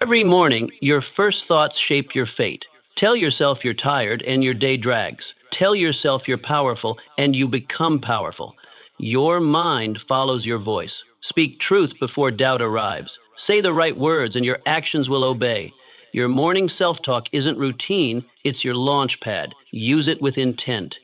Every morning, your first thoughts shape your fate. Tell yourself you're tired and your day drags. Tell yourself you're powerful and you become powerful. Your mind follows your voice. Speak truth before doubt arrives. Say the right words and your actions will obey. Your morning self talk isn't routine, it's your launch pad. Use it with intent.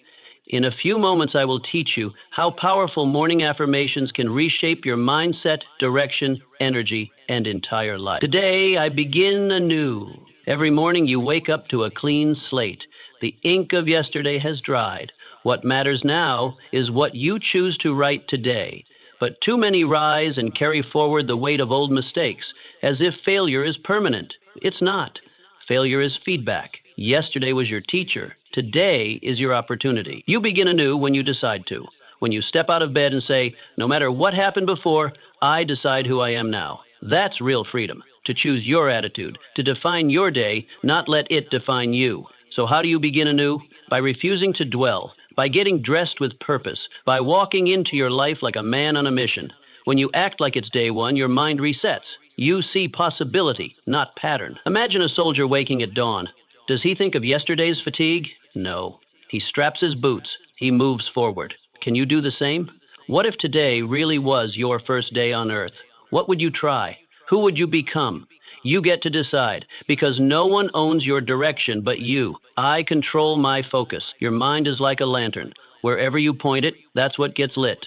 In a few moments, I will teach you how powerful morning affirmations can reshape your mindset, direction, energy, and entire life. Today, I begin anew. Every morning, you wake up to a clean slate. The ink of yesterday has dried. What matters now is what you choose to write today. But too many rise and carry forward the weight of old mistakes, as if failure is permanent. It's not. Failure is feedback. Yesterday was your teacher. Today is your opportunity. You begin anew when you decide to. When you step out of bed and say, no matter what happened before, I decide who I am now. That's real freedom. To choose your attitude, to define your day, not let it define you. So how do you begin anew? By refusing to dwell, by getting dressed with purpose, by walking into your life like a man on a mission. When you act like it's day one, your mind resets. You see possibility, not pattern. Imagine a soldier waking at dawn. Does he think of yesterday's fatigue? No. He straps his boots. He moves forward. Can you do the same? What if today really was your first day on earth? What would you try? Who would you become? You get to decide, because no one owns your direction but you. I control my focus. Your mind is like a lantern. Wherever you point it, that's what gets lit.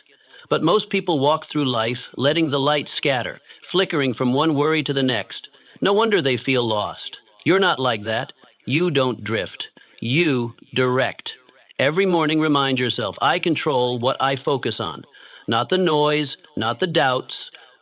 But most people walk through life letting the light scatter, flickering from one worry to the next. No wonder they feel lost. You're not like that. You don't drift. You direct. Every morning, remind yourself, I control what I focus on. Not the noise, not the doubts,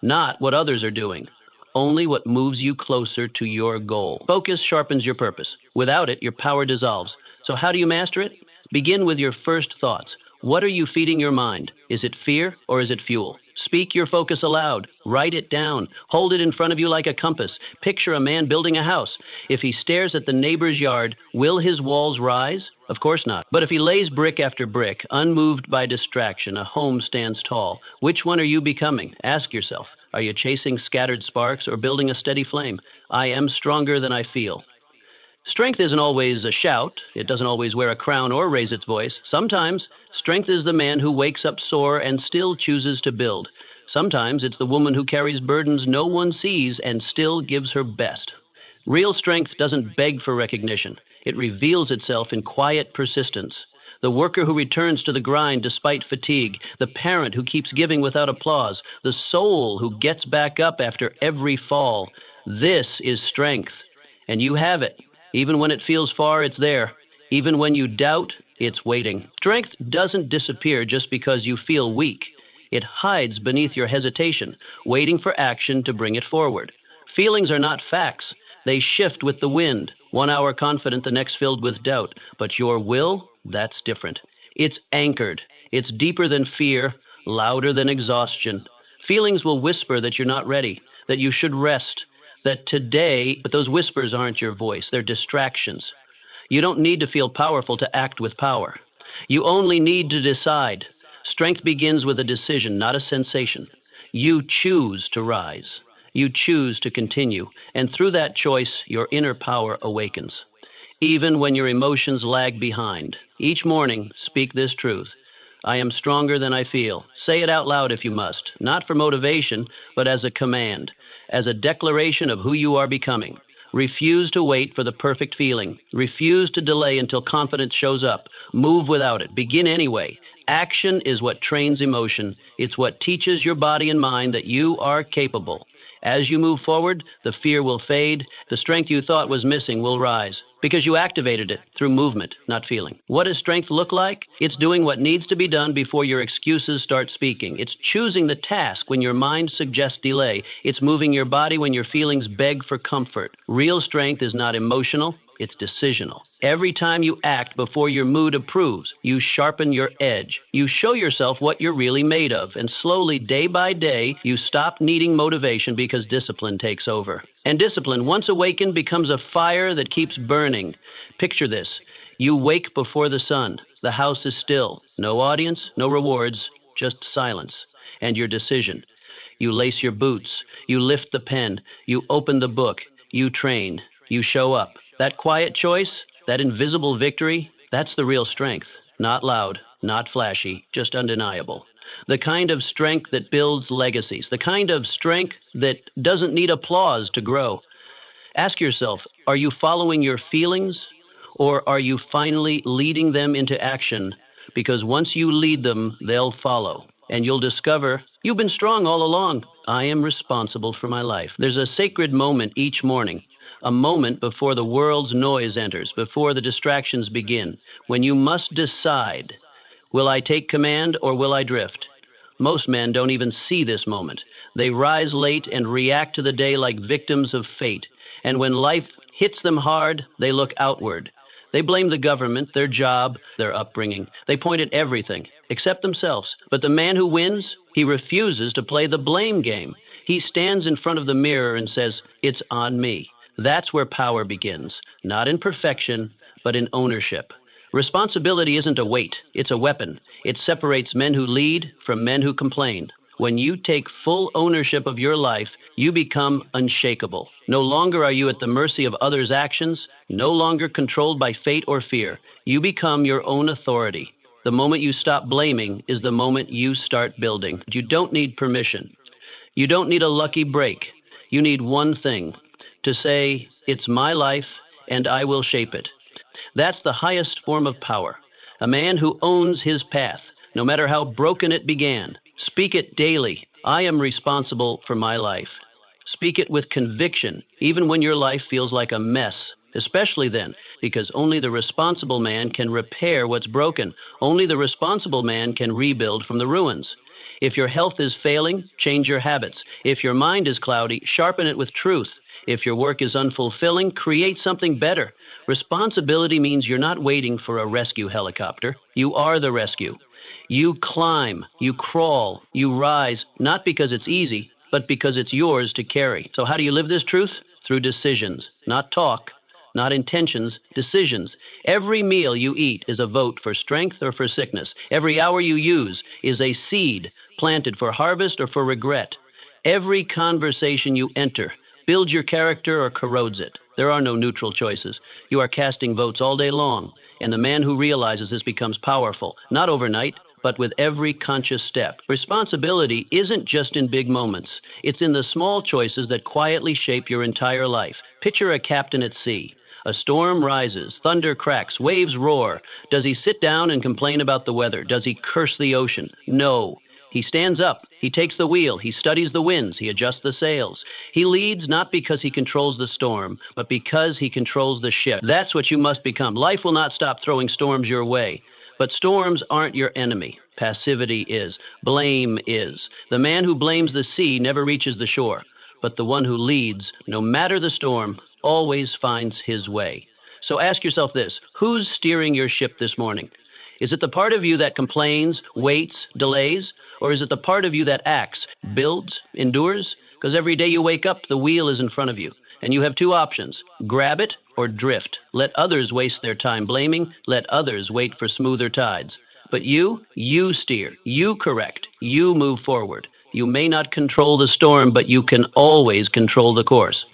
not what others are doing. Only what moves you closer to your goal. Focus sharpens your purpose. Without it, your power dissolves. So how do you master it? Begin with your first thoughts. What are you feeding your mind? Is it fear or is it fuel? Speak your focus aloud. Write it down. Hold it in front of you like a compass. Picture a man building a house. If he stares at the neighbor's yard, will his walls rise? Of course not. But if he lays brick after brick, unmoved by distraction, a home stands tall. Which one are you becoming? Ask yourself. Are you chasing scattered sparks or building a steady flame? I am stronger than I feel. Strength isn't always a shout. It doesn't always wear a crown or raise its voice. Sometimes, strength is the man who wakes up sore and still chooses to build. Sometimes it's the woman who carries burdens no one sees and still gives her best. Real strength doesn't beg for recognition. It reveals itself in quiet persistence. The worker who returns to the grind despite fatigue, the parent who keeps giving without applause, the soul who gets back up after every fall. This is strength, and you have it. Even when it feels far, it's there. Even when you doubt, it's waiting. Strength doesn't disappear just because you feel weak. It hides beneath your hesitation, waiting for action to bring it forward. Feelings are not facts. They shift with the wind, 1 hour confident, the next filled with doubt. But your will, that's different. It's anchored. It's deeper than fear, louder than exhaustion. Feelings will whisper that you're not ready, that you should rest, that today, but those whispers aren't your voice, they're distractions. You don't need to feel powerful to act with power. You only need to decide. Strength begins with a decision, not a sensation. You choose to rise. You choose to continue. And through that choice, your inner power awakens. Even when your emotions lag behind. Each morning, speak this truth. I am stronger than I feel. Say it out loud if you must, not for motivation, but as a command, as a declaration of who you are becoming. Refuse to wait for the perfect feeling. Refuse to delay until confidence shows up. Move without it. Begin anyway. Action is what trains emotion. It's what teaches your body and mind that you are capable. As you move forward, the fear will fade. The strength you thought was missing will rise, because you activated it through movement, not feeling. What does strength look like? It's doing what needs to be done before your excuses start speaking. It's choosing the task when your mind suggests delay. It's moving your body when your feelings beg for comfort. Real strength is not emotional, it's decisional. Every time you act before your mood approves, you sharpen your edge. You show yourself what you're really made of, and slowly, day by day, you stop needing motivation because discipline takes over. And discipline, once awakened, becomes a fire that keeps burning. Picture this. You wake before the sun. The house is still. No audience, no rewards, just silence. And your decision. You lace your boots. You lift the pen. You open the book. you train, you show up. That quiet choice, that invisible victory, that's the real strength. Not loud, not flashy, just undeniable. The kind of strength that builds legacies, the kind of strength that doesn't need applause to grow. Ask yourself, are you following your feelings or are you finally leading them into action? Because once you lead them, they'll follow. And you'll discover you've been strong all along. I am responsible for my life. There's a sacred moment each morning, a moment before the world's noise enters, before the distractions begin, when you must decide, will I take command or will I drift? Most men don't even see this moment. They rise late and react to the day like victims of fate. And when life hits them hard, they look outward. They blame the government, their job, their upbringing. They point at everything, except themselves. But the man who wins, he refuses to play the blame game. He stands in front of the mirror and says, it's on me. That's where power begins, not in perfection, but in ownership. Responsibility isn't a weight, it's a weapon. It separates men who lead from men who complain. When you take full ownership of your life, you become unshakable. No longer are you at the mercy of others' actions, no longer controlled by fate or fear. You become your own authority. The moment you stop blaming is the moment you start building. You don't need permission. You don't need a lucky break. You need one thing, to say, it's my life and I will shape it. That's the highest form of power. A man who owns his path, no matter how broken it began. Speak it daily. I am responsible for my life. Speak it with conviction, even when your life feels like a mess, especially then, because only the responsible man can repair what's broken. Only the responsible man can rebuild from the ruins. If your health is failing, change your habits. If your mind is cloudy, sharpen it with truth. If your work is unfulfilling, create something better. Responsibility means you're not waiting for a rescue helicopter. You are the rescue. You climb, you crawl, you rise, not because it's easy, but because it's yours to carry. So how do you live this truth? Through decisions, not talk, not intentions, decisions. Every meal you eat is a vote for strength or for sickness. Every hour you use is a seed planted for harvest or for regret. Every conversation you enter builds your character or corrodes it. There are no neutral choices. You are casting votes all day long, and the man who realizes this becomes powerful, not overnight, but with every conscious step. Responsibility isn't just in big moments. It's in the small choices that quietly shape your entire life. Picture a captain at sea. A storm rises, thunder cracks, waves roar. Does he sit down and complain about the weather? Does he curse the ocean? No. He stands up, he takes the wheel, he studies the winds, he adjusts the sails. He leads not because he controls the storm, but because he controls the ship. That's what you must become. Life will not stop throwing storms your way. But storms aren't your enemy. Passivity is. Blame is. The man who blames the sea never reaches the shore. But the one who leads, no matter the storm, always finds his way. So ask yourself this, who's steering your ship this morning? Is it the part of you that complains, waits, delays? Or is it the part of you that acts, builds, endures? Because every day you wake up, the wheel is in front of you. And you have two options, grab it or drift. Let others waste their time blaming. Let others wait for smoother tides. But you steer, you correct, you move forward. You may not control the storm, but you can always control the course.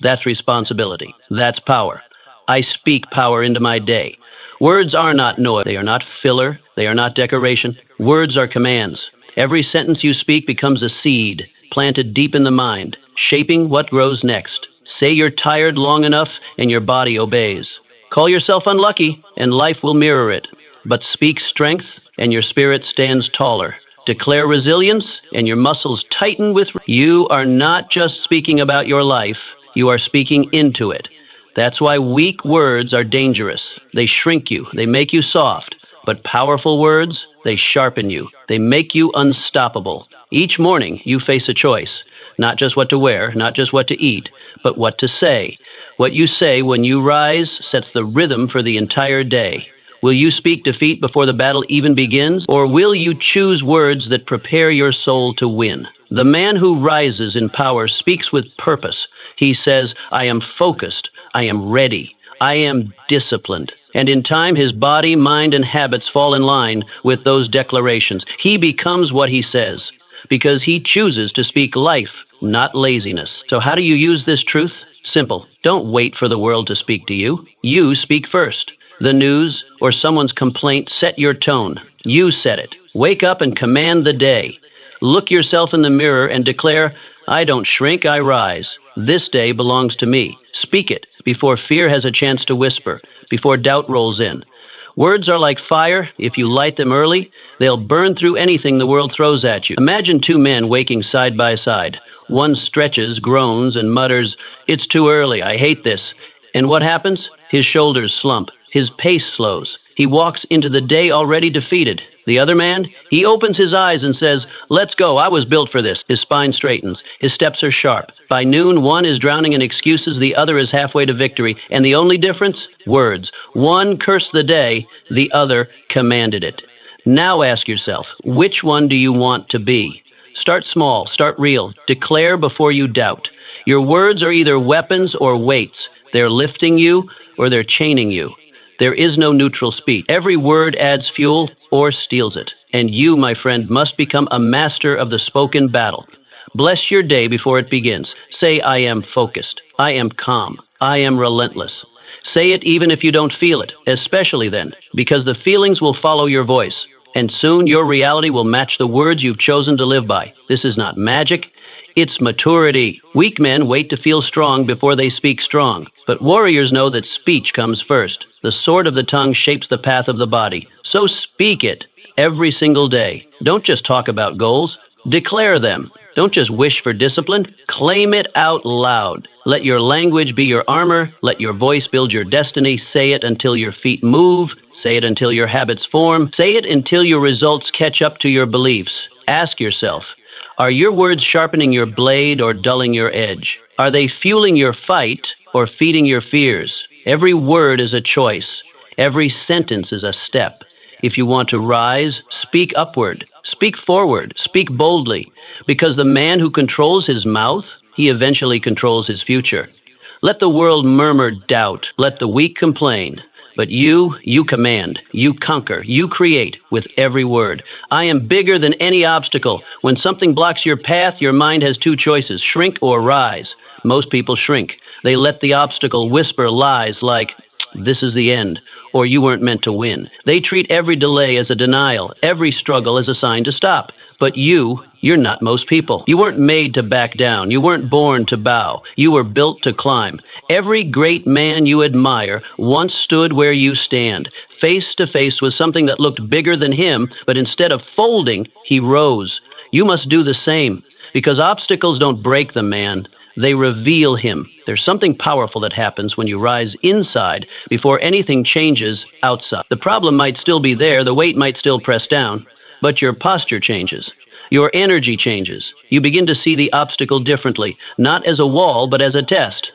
That's responsibility. That's power. I speak power into my day. Words are not noise. They are not filler. They are not decoration. Words are commands. Every sentence you speak becomes a seed planted deep in the mind, shaping what grows next. Say you're tired long enough and your body obeys. Call yourself unlucky and life will mirror it. But speak strength and your spirit stands taller. Declare resilience and your muscles tighten with... You are not just speaking about your life, you are speaking into it. That's why weak words are dangerous. They shrink you, they make you soft. But powerful words, they sharpen you. They make you unstoppable. Each morning you face a choice. Not just what to wear, not just what to eat, but what to say. What you say when you rise sets the rhythm for the entire day. Will you speak defeat before the battle even begins? Or will you choose words that prepare your soul to win? The man who rises in power speaks with purpose. He says, I am focused, I am ready, I am disciplined. And in time, his body, mind, and habits fall in line with those declarations. He becomes what he says, because he chooses to speak life, not laziness. So how do you use this truth? Simple. Don't wait for the world to speak to you. You speak first. The news or someone's complaint set your tone. You set it. Wake up and command the day. Look yourself in the mirror and declare, I don't shrink, I rise. This day belongs to me. Speak it before fear has a chance to whisper, before doubt rolls in. Words are like fire. If you light them early, they'll burn through anything the world throws at you. Imagine two men waking side by side. One stretches, groans, and mutters, it's too early, I hate this. And what happens? His shoulders slump. His pace slows. He walks into the day already defeated. The other man, he opens his eyes and says, let's go, I was built for this. His spine straightens. His steps are sharp. By noon, one is drowning in excuses, the other is halfway to victory. And the only difference? Words. One cursed the day, the other commanded it. Now ask yourself, which one do you want to be? Start small, start real. Declare before you doubt. Your words are either weapons or weights. They're lifting you or they're chaining you. There is no neutral speech. Every word adds fuel or steals it. And you, my friend, must become a master of the spoken battle. Bless your day before it begins. Say, I am focused. I am calm. I am relentless. Say it even if you don't feel it, especially then, because the feelings will follow your voice. And soon your reality will match the words you've chosen to live by. This is not magic. It's maturity. Weak men wait to feel strong before they speak strong. But warriors know that speech comes first. The sword of the tongue shapes the path of the body. So speak it every single day. Don't just talk about goals. Declare them. Don't just wish for discipline. Claim it out loud. Let your language be your armor. Let your voice build your destiny. Say it until your feet move. Say it until your habits form. Say it until your results catch up to your beliefs. Ask yourself, are your words sharpening your blade or dulling your edge? Are they fueling your fight or feeding your fears? Every word is a choice. Every sentence is a step. If you want to rise, speak upward. Speak forward. Speak boldly. Because the man who controls his mouth, he eventually controls his future. Let the world murmur doubt. Let the weak complain. But you command, you conquer, you create with every word. I am bigger than any obstacle. When something blocks your path, your mind has two choices, shrink or rise. Most people shrink. They let the obstacle whisper lies like, this is the end, or you weren't meant to win. They treat every delay as a denial, every struggle as a sign to stop. But you're not most people. You weren't made to back down. You weren't born to bow. You were built to climb. Every great man you admire once stood where you stand, face to face with something that looked bigger than him, but instead of folding, he rose. You must do the same, because obstacles don't break the man. They reveal him. There's something powerful that happens when you rise inside before anything changes outside. The problem might still be there, the weight might still press down, but your posture changes. Your energy changes. You begin to see the obstacle differently, not as a wall, but as a test.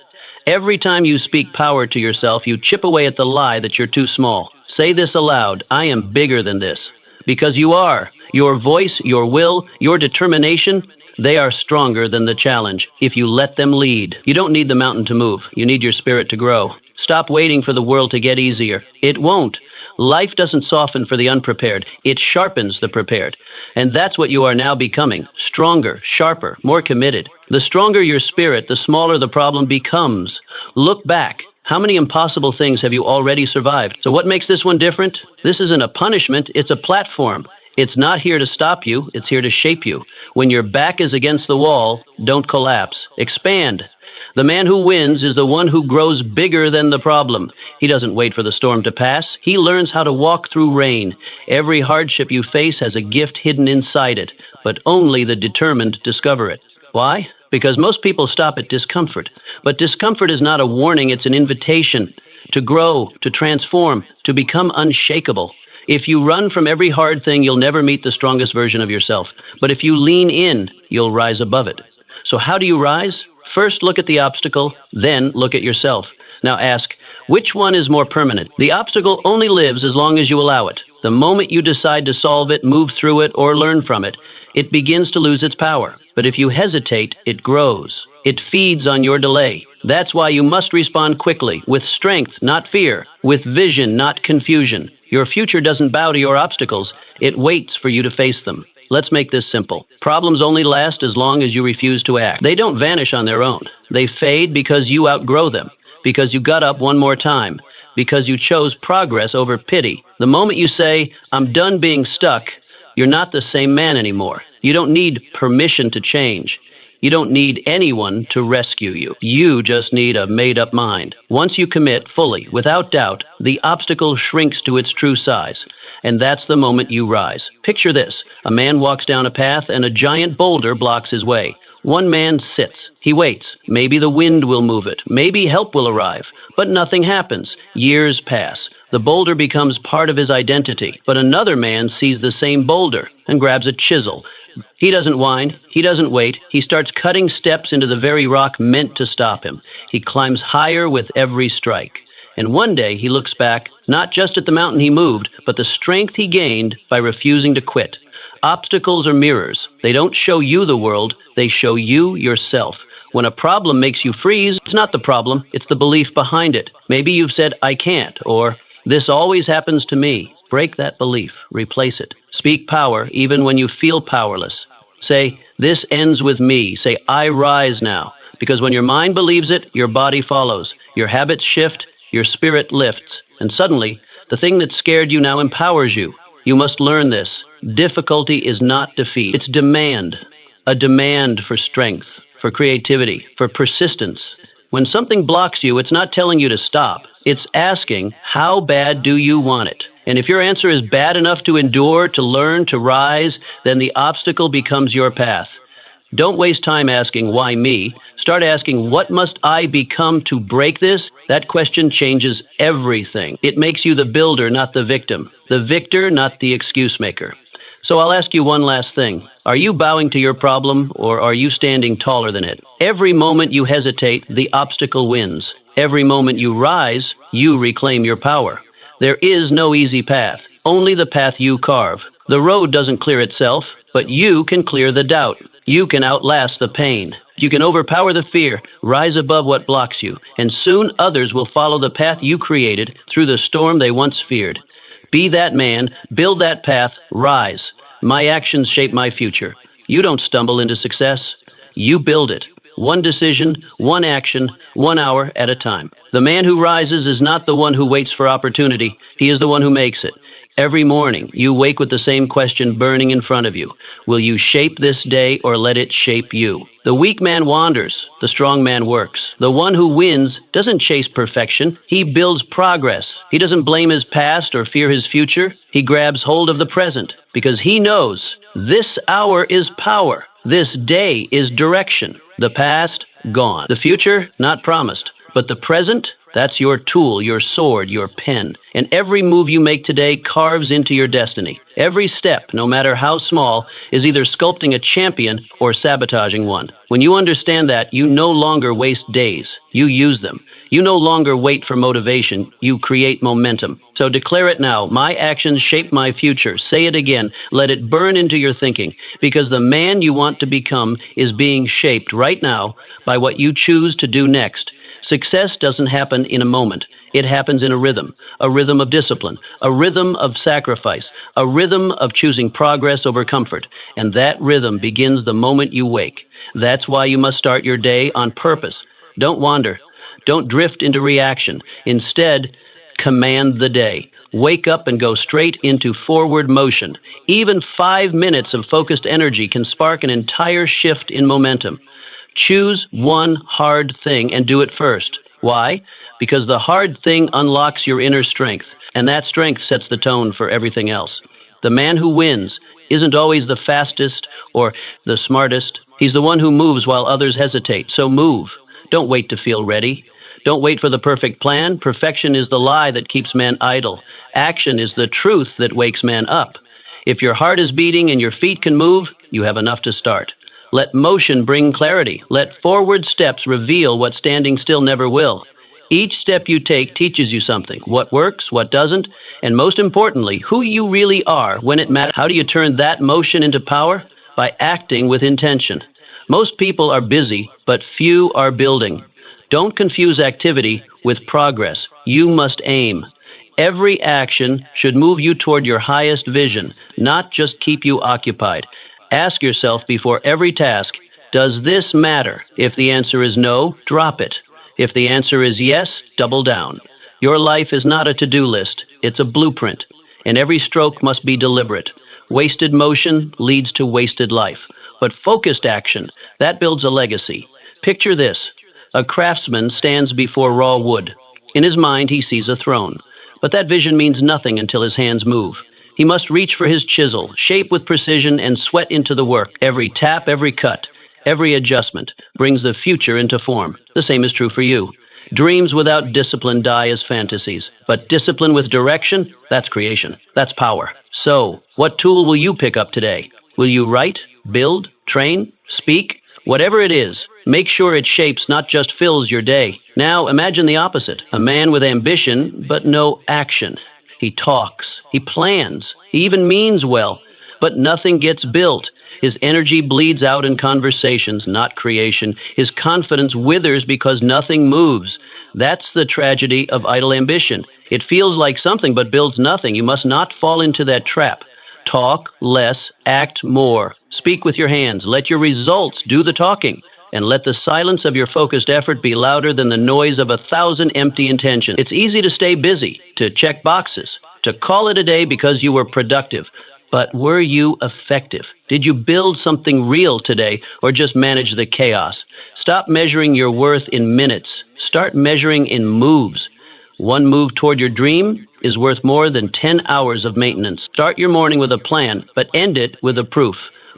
Every time you speak power to yourself, you chip away at the lie that you're too small. Say this aloud, I am bigger than this. Because you are. Your voice, your will, your determination, they are stronger than the challenge if you let them lead. You don't need the mountain to move. You need your spirit to grow. Stop waiting for the world to get easier. It won't. Life doesn't soften for the unprepared. It sharpens the prepared. And that's what you are now becoming. Stronger, sharper, more committed. The stronger your spirit, the smaller the problem becomes. Look back. How many impossible things have you already survived? So what makes this one different? This isn't a punishment. It's a platform. It's not here to stop you. It's here to shape you. When your back is against the wall, don't collapse. Expand. The man who wins is the one who grows bigger than the problem. He doesn't wait for the storm to pass. He learns how to walk through rain. Every hardship you face has a gift hidden inside it, but only the determined discover it. Why? Because most people stop at discomfort. But discomfort is not a warning, it's an invitation to grow, to transform, to become unshakable. If you run from every hard thing, you'll never meet the strongest version of yourself. But if you lean in, you'll rise above it. So how do you rise? First, look at the obstacle, then look at yourself. Now ask, which one is more permanent? The obstacle only lives as long as you allow it. The moment you decide to solve it, move through it, or learn from it, it begins to lose its power. But if you hesitate, it grows. It feeds on your delay. That's why you must respond quickly, with strength, not fear, with vision, not confusion. Your future doesn't bow to your obstacles. It waits for you to face them. Let's make this simple. Problems only last as long as you refuse to act. They don't vanish on their own. They fade because you outgrow them, because you got up one more time, because you chose progress over pity. The moment you say, I'm done being stuck, you're not the same man anymore. You don't need permission to change. You don't need anyone to rescue you. You just need a made-up mind. Once you commit fully, without doubt, the obstacle shrinks to its true size. And that's the moment you rise. Picture this. A man walks down a path and a giant boulder blocks his way. One man sits. He waits. Maybe the wind will move it. Maybe help will arrive. But nothing happens. Years pass. The boulder becomes part of his identity. But another man sees the same boulder and grabs a chisel. He doesn't whine. He doesn't wait. He starts cutting steps into the very rock meant to stop him. He climbs higher with every strike. And one day he looks back, not just at the mountain he moved, but the strength he gained by refusing to quit. Obstacles are mirrors. They don't show you the world. They show you yourself. When a problem makes you freeze, it's not the problem. It's the belief behind it. Maybe you've said, I can't, or this always happens to me. Break that belief. Replace it. Speak power even when you feel powerless. Say, this ends with me. Say, I rise now. Because when your mind believes it, your body follows. Your habits shift, your spirit lifts. And suddenly, the thing that scared you now empowers you. You must learn this. Difficulty is not defeat. It's demand. A demand for strength, for creativity, for persistence. When something blocks you, it's not telling you to stop. It's asking, how bad do you want it? And if your answer is bad enough to endure, to learn, to rise, then the obstacle becomes your path. Don't waste time asking, why me? Start asking, what must I become to break this? That question changes everything. It makes you the builder, not the victim. The victor, not the excuse maker. So I'll ask you one last thing. Are you bowing to your problem, or are you standing taller than it? Every moment you hesitate, the obstacle wins. Every moment you rise, you reclaim your power. There is no easy path, only the path you carve. The road doesn't clear itself, but you can clear the doubt. You can outlast the pain. You can overpower the fear, rise above what blocks you, and soon others will follow the path you created through the storm they once feared. Be that man, build that path, rise. My actions shape my future. You don't stumble into success. You build it. One decision, one action, 1 hour at a time. The man who rises is not the one who waits for opportunity. He is the one who makes it. Every morning, you wake with the same question burning in front of you. Will you shape this day or let it shape you? The weak man wanders. The strong man works. The one who wins doesn't chase perfection. He builds progress. He doesn't blame his past or fear his future. He grabs hold of the present because he knows this hour is power. This day is direction. The past, gone. The future, not promised. But the present, that's your tool, your sword, your pen. And every move you make today carves into your destiny. Every step, no matter how small, is either sculpting a champion or sabotaging one. When you understand that, you no longer waste days. You use them. You no longer wait for motivation. You create momentum. So declare it now. My actions shape my future. Say it again. Let it burn into your thinking. Because the man you want to become is being shaped right now by what you choose to do next. Success doesn't happen in a moment. It happens in a rhythm of discipline, a rhythm of sacrifice, a rhythm of choosing progress over comfort. And that rhythm begins the moment you wake. That's why you must start your day on purpose. Don't wander. Don't drift into reaction. Instead, command the day. Wake up and go straight into forward motion. Even 5 minutes of focused energy can spark an entire shift in momentum. Choose one hard thing and do it first. Why? Because the hard thing unlocks your inner strength, and that strength sets the tone for everything else. The man who wins isn't always the fastest or the smartest. He's the one who moves while others hesitate. So move. Don't wait to feel ready. Don't wait for the perfect plan. Perfection is the lie that keeps man idle. Action is the truth that wakes man up. If your heart is beating and your feet can move, you have enough to start. Let motion bring clarity. Let forward steps reveal what standing still never will. Each step you take teaches you something. What works, what doesn't, and most importantly, who you really are when it matters. How do you turn that motion into power? By acting with intention. Most people are busy, but few are building. Don't confuse activity with progress. You must aim. Every action should move you toward your highest vision, not just keep you occupied. Ask yourself before every task, does this matter? If the answer is no, drop it. If the answer is yes, double down. Your life is not a to-do list, it's a blueprint, and every stroke must be deliberate. Wasted motion leads to wasted life, but focused action, that builds a legacy. Picture this. A craftsman stands before raw wood. In his mind, he sees a throne, but that vision means nothing until his hands move. He must reach for his chisel, shape with precision, and sweat into the work. Every tap, every cut, every adjustment brings the future into form. The same is true for you. Dreams without discipline die as fantasies, but discipline with direction, that's creation. That's power. So, what tool will you pick up today? Will you write, build, train, speak? Whatever it is, make sure it shapes, not just fills your day. Now, imagine the opposite. A man with ambition, but no action. He talks, he plans, he even means well, but nothing gets built. His energy bleeds out in conversations, not creation. His confidence withers because nothing moves. That's the tragedy of idle ambition. It feels like something but builds nothing. You must not fall into that trap. Talk less, act more. Speak with your hands. Let your results do the talking. And let the silence of your focused effort be louder than the noise of 1,000 empty intentions. It's easy to stay busy, to check boxes, to call it a day because you were productive. But were you effective? Did you build something real today or just manage the chaos? Stop measuring your worth in minutes. Start measuring in moves. One move toward your dream is worth more than 10 hours of maintenance. Start your morning with a plan, but end it with a proof.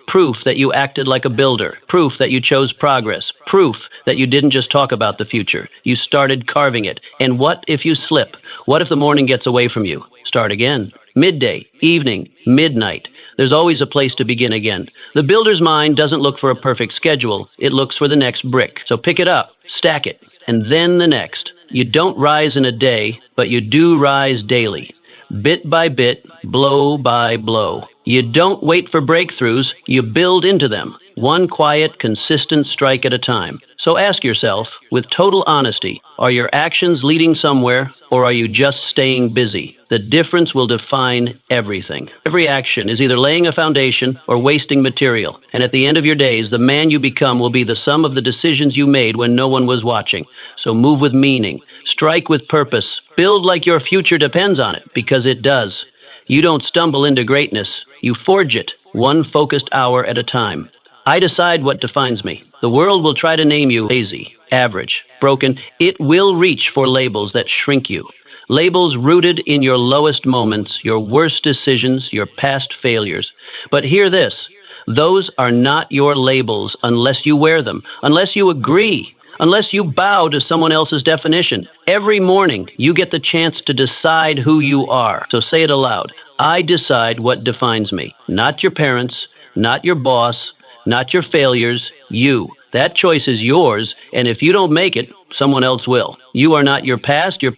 Proof that you acted like a builder. Proof that you chose progress. Proof that you didn't just talk about the future. You started carving it. And what if you slip? What if the morning gets away from you? Start again. Midday, evening, midnight. There's always a place to begin again. The builder's mind doesn't look for a perfect schedule. It looks for the next brick. So pick it up, stack it, and then the next. You don't rise in a day, but you do rise daily. Bit by bit, blow by blow. You don't wait for breakthroughs, you build into them, one quiet, consistent strike at a time. So ask yourself, with total honesty, are your actions leading somewhere, or are you just staying busy? The difference will define everything. Every action is either laying a foundation or wasting material. And at the end of your days, the man you become will be the sum of the decisions you made when no one was watching. So move with meaning, strike with purpose, build like your future depends on it, because it does. You don't stumble into greatness, you forge it, one focused hour at a time. I decide what defines me. The world will try to name you lazy, average, broken. It will reach for labels that shrink you. Labels rooted in your lowest moments, your worst decisions, your past failures. But hear this, those are not your labels unless you wear them, unless you agree, unless you bow to someone else's definition. Every morning, you get the chance to decide who you are. So say it aloud. I decide what defines me. Not your parents, not your boss, not your failures, you. That choice is yours, and if you don't make it, someone else will. You are not your past, your